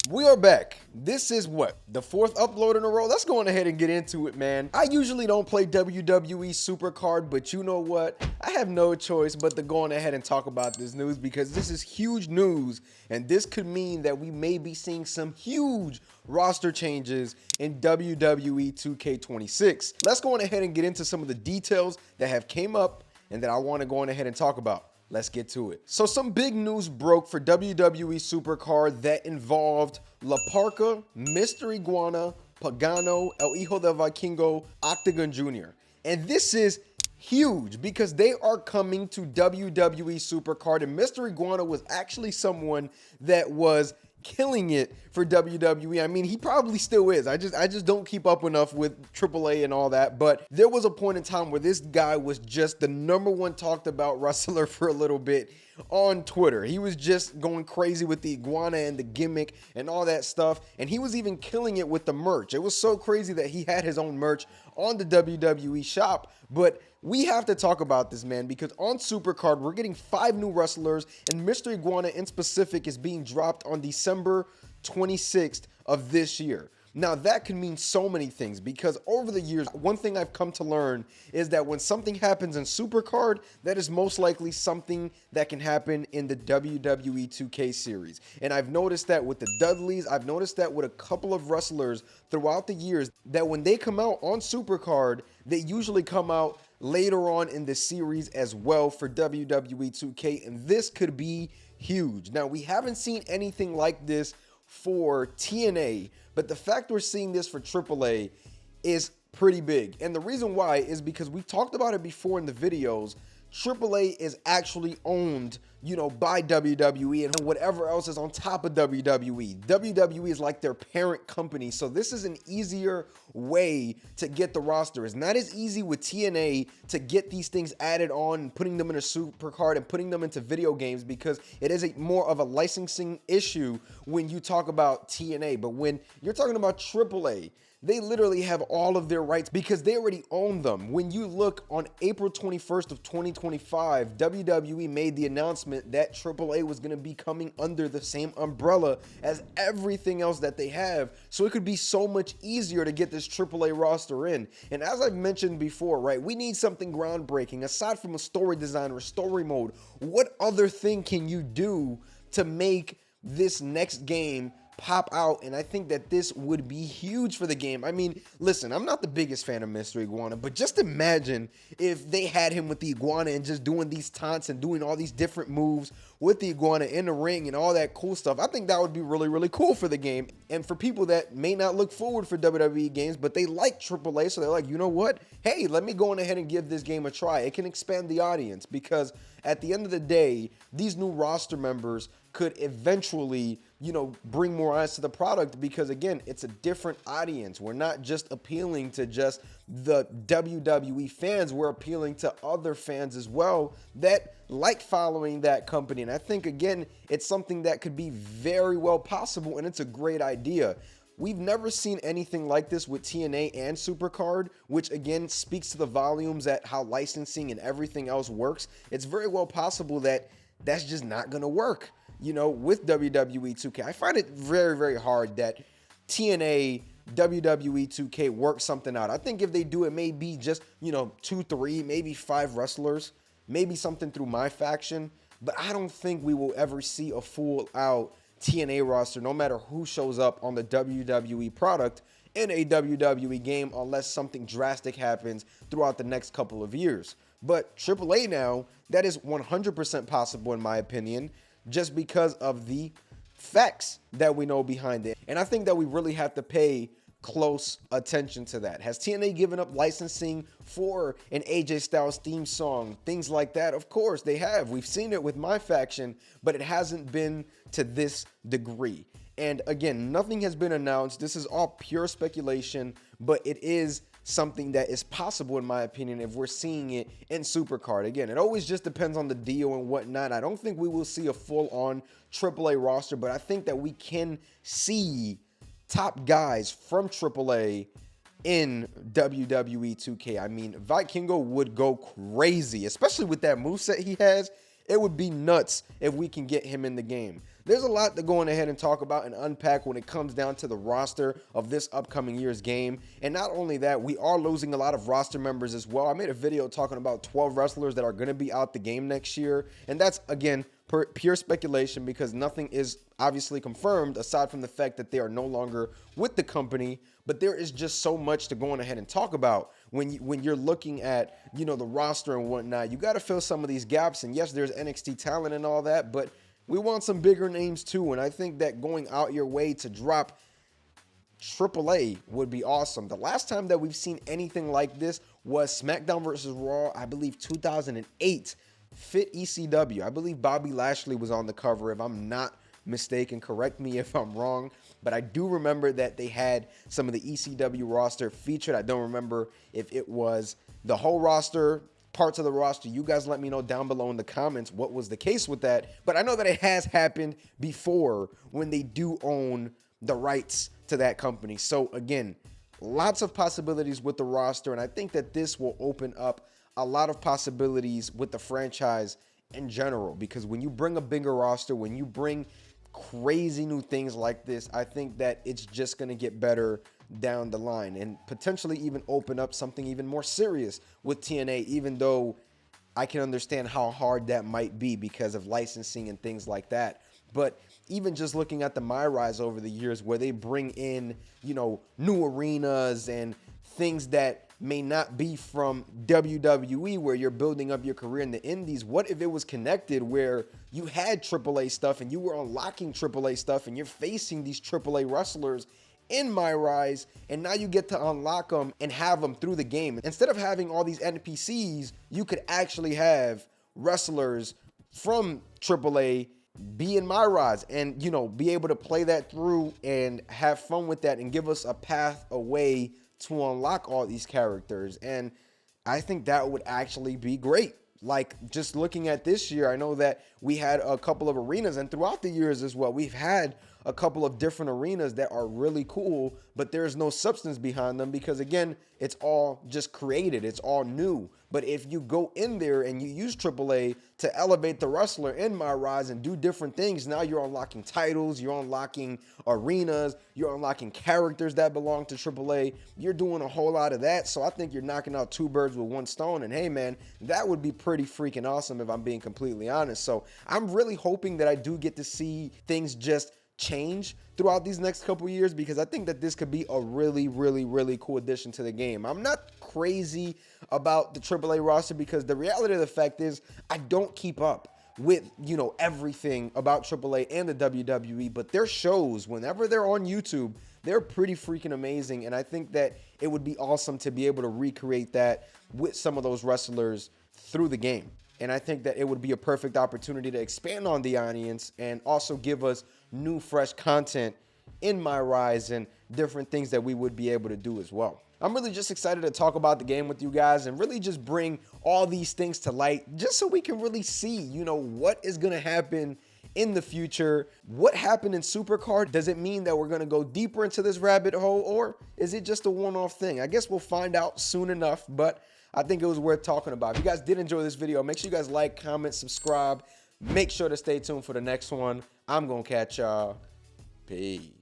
We are back. This is what, the fourth upload in a row? Let's go on ahead and get into it, man. I usually don't play WWE SuperCard, but you know what? I have no choice but to go on ahead and talk about this news because this is huge news, and this could mean that we may be seeing some huge roster changes in WWE 2K26. Let's go on ahead and get into some of the details that have came up and that I want to go on ahead and talk about. Let's get to it. So some big news broke for WWE SuperCard that involved La Parka, Mr. Iguana, Pagano, El Hijo del Vikingo, Octagon Jr. And this is huge because they are coming to WWE SuperCard, and Mr. Iguana was actually someone that was killing it for WWE. I mean, he probably still is. I just don't keep up enough with Triple A and all that, but there was a point in time where this guy was just the #1 talked about wrestler for a little bit on Twitter. He was just going crazy with the iguana and the gimmick and all that stuff, and he was even killing it with the merch. It was so crazy that he had his own merch on the WWE shop. But we have to talk about this, man, because on SuperCard, we're getting 5 new wrestlers, and Mr. Iguana in specific is being dropped on December 26th of this year. Now, that can mean so many things because over the years, one thing I've come to learn is that when something happens in SuperCard, that is most likely something that can happen in the WWE 2K series. And I've noticed that with the Dudleys, I've noticed that with a couple of wrestlers throughout the years, that when they come out on SuperCard, they usually come out later on in the series as well for WWE 2K, and this could be huge. Now, we haven't seen anything like this for TNA, but the fact we're seeing this for AAA is pretty big. And the reason why is because we've talked about it before in the videos. AAA is actually owned, by WWE and whatever else is on top of WWE. WWE is like their parent company. So this is an easier way to get the roster. It's not as easy with TNA to get these things added on and putting them in a SuperCard and putting them into video games because it is more of a licensing issue when you talk about TNA. But when you're talking about AAA, they literally have all of their rights because they already own them. When you look on April 21st of 2025, WWE made the announcement that AAA was going to be coming under the same umbrella as everything else that they have. So it could be so much easier to get this AAA roster in. And as I've mentioned before, right, we need something groundbreaking. Aside from a story design or story mode, what other thing can you do to make this next game pop out? And I think that this would be huge for the game. I mean, listen, I'm not the biggest fan of Mr. Iguana, but just imagine if they had him with the iguana and just doing these taunts and doing all these different moves with the iguana in the ring and all that cool stuff. I think that would be really, really cool for the game. And for people that may not look forward for WWE games, but they like AAA, so they're like, you know what? Hey, let me go on ahead and give this game a try. It can expand the audience because at the end of the day, these new roster members could eventually, bring more eyes to the product because, again, it's a different audience. We're not just appealing to just the WWE fans. We're appealing to other fans as well that like following that company. And I think, again, it's something that could be very well possible, and it's a great idea. We've never seen anything like this with TNA and SuperCard, which again speaks to the volumes at how licensing and everything else works. It's very well possible that that's just not going to work, with WWE 2K. I find it very, very hard that TNA, WWE 2K work something out. I think if they do, it may be just, 2, 3, maybe 5 wrestlers, maybe something through my faction, but I don't think we will ever see a full out TNA roster, no matter who shows up on the WWE product in a WWE game, unless something drastic happens throughout the next couple of years. But AAA now, that is 100% possible in my opinion, just because of the facts that we know behind it. And I think that we really have to pay close attention to that. Has TNA given up licensing for an AJ Styles theme song? Things like that? Of course they have. We've seen it with my faction, but it hasn't been to this degree. And again, nothing has been announced. This is all pure speculation, but it is something that is possible in my opinion if we're seeing it in SuperCard. Again, it always just depends on the deal and whatnot. I don't think we will see a full-on AAA roster, but I think that we can see top guys from AAA in WWE 2K. I mean, Vikingo would go crazy, especially with that moveset he has. It would be nuts if we can get him in the game. there's a lot to go on ahead and talk about and unpack when it comes down to the roster of this upcoming year's game. And not only that, we are losing a lot of roster members as well. I made a video talking about 12 wrestlers that are going to be out the game next year. And that's, again, pure speculation because nothing is obviously confirmed aside from the fact that they are no longer with the company. But there is just so much to go on ahead and talk about when you're looking at, you know, the roster and whatnot. You got to fill some of these gaps. And yes, there's NXT talent and all that, but we want some bigger names too. And I think that going out your way to drop Triple A would be awesome. The last time that we've seen anything like this was SmackDown versus Raw, I believe 2008. Fit ECW. I believe Bobby Lashley was on the cover, if I'm not mistaken. Correct me if I'm wrong, but I do remember that they had some of the ECW roster featured. I don't remember if it was the whole roster, parts of the roster. You guys let me know down below in the comments what was the case with that, but I know that it has happened before when they do own the rights to that company. So again, lots of possibilities with the roster, and I think that this will open up a lot of possibilities with the franchise in general, because when you bring a bigger roster, when you bring crazy new things like this, I think that it's just going to get better down the line and potentially even open up something even more serious with TNA, even though I can understand how hard that might be because of licensing and things like that. But even just looking at the MyRise over the years where they bring in, you know, new arenas and things that may not be from WWE, where you're building up your career in the indies. What if it was connected where you had AAA stuff and you were unlocking AAA stuff and you're facing these AAA wrestlers in MyRise, and now you get to unlock them and have them through the game. Instead of having all these NPCs, you could actually have wrestlers from AAA be in MyRise and, you know, be able to play that through and have fun with that and give us a path away to unlock all these characters. And I think that would actually be great. Like, just looking at this year, I know that we had a couple of arenas, and throughout the years as well, we've had a couple of different arenas that are really cool, but there's no substance behind them because, again, it's all just created. It's all new. But if you go in there and you use AAA to elevate the wrestler in MyRise and do different things, now you're unlocking titles, you're unlocking arenas, you're unlocking characters that belong to AAA. You're doing a whole lot of that. So I think you're knocking out two birds with one stone. And hey, man, that would be pretty freaking awesome if I'm being completely honest. So I'm really hoping that I do get to see things just change throughout these next couple years, because I think that this could be a really, really, really cool addition to the game. I'm not crazy about the AAA roster because the reality of the fact is I don't keep up with, you know, everything about AAA and the WWE, but their shows, whenever they're on YouTube, they're pretty freaking amazing. And I think that it would be awesome to be able to recreate that with some of those wrestlers through the game. And I think that it would be a perfect opportunity to expand on the audience and also give us new, fresh content in MyRise and different things that we would be able to do as well. I'm really just excited to talk about the game with you guys and really just bring all these things to light just so we can really see, you know, what is going to happen in the future. What happened in SuperCard? Does it mean that we're going to go deeper into this rabbit hole, or is it just a one-off thing? I guess we'll find out soon enough, but I think it was worth talking about. If you guys did enjoy this video, make sure you guys like, comment, subscribe. Make sure to stay tuned for the next one. I'm going to catch y'all. Peace.